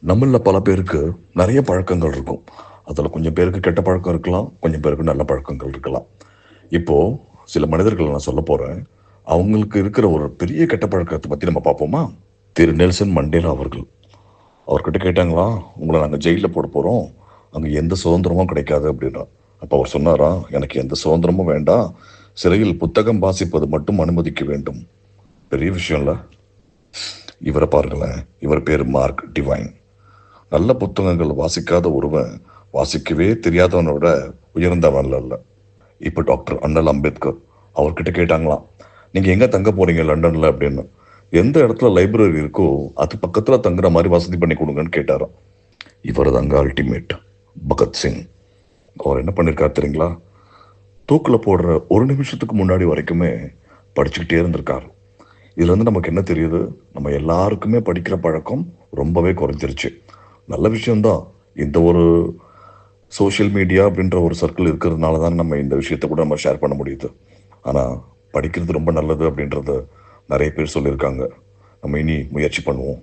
நம்மள பல பேருக்கு நிறைய பழக்கங்கள் இருக்கும். அதுல கொஞ்சம் பேருக்கு கெட்ட பழக்கம் இருக்கலாம். கொஞ்சம் பேருக்கு நல்ல பழக்கங்கள் இருக்கலாம். இப்போ சில மனிதர்கள நான் சொல்லப் போறேன். அவங்களுக்கு இருக்கிற ஒரு பெரிய கெட்ட பழக்கத்த பத்தி நம்ம பார்ப்போமா? திரு நெல்சன் மண்டேலா அவர்கள். அவர்கிட்ட கேட்டாங்களாம், "உங்கள நாங்க ஜெயில்ல போடப் போறோம். அங்க எந்த சுதந்திரமும் கிடைக்காது" அப்படின்னு. அப்ப அவர் சொன்னாராம், "எனக்கு எந்த சுதந்திரமும் வேண்டாம். சிறையில் புத்தகம் வாசிப்பது மட்டும் அனுமதிக்க வேண்டும்." பெரிய விஷயம்ல. இவர பாருங்களேன். இவர் பேரு மார்க் டிவைன். நல்ல புத்தகங்கள் வாசிக்காத ஒருவன் வாசிக்கவே தெரியாதவனை விட உயர்ந்தவன் அல்ல. இப்ப டாக்டர் அண்ணல் அம்பேத்கர் அவர்கிட்ட கேட்டாங்களாம், நீங்க எங்க தங்க போறீங்க லண்டன்ல அப்படின்னு. எந்த இடத்துல லைப்ரரி இருக்கோ அது பக்கத்துல தங்குற மாதிரி வசதி பண்ணி கொடுங்கன்னு கேட்டாராம். இவர் தாங்க அல்டிமேட் பகத்சிங். அவர் என்ன பண்ணிருக்காரு தெரியுங்களா? தூக்குல போடுற ஒரு நிமிஷத்துக்கு முன்னாடி வரைக்குமே படிச்சுக்கிட்டே இருந்திருக்காரு. இதுல இருந்து நமக்கு என்ன தெரியுது? நம்ம எல்லாருக்குமே படிக்கிற பழக்கம் ரொம்பவே குறைஞ்சிருச்சு. நல்ல விஷயம்தான். இந்த ஒரு சோஷியல் மீடியா அப்படின்ற ஒரு சர்க்கிள் இருக்கிறதுனால தான் நம்ம இந்த விஷயத்த கூட நம்ம ஷேர் பண்ண முடியுது. ஆனா, படிக்கிறது ரொம்ப நல்லது அப்படின்றத நெறைய பேர் சொல்லியிருக்காங்க. நம்ம இனி முயற்சி பண்ணுவோம்.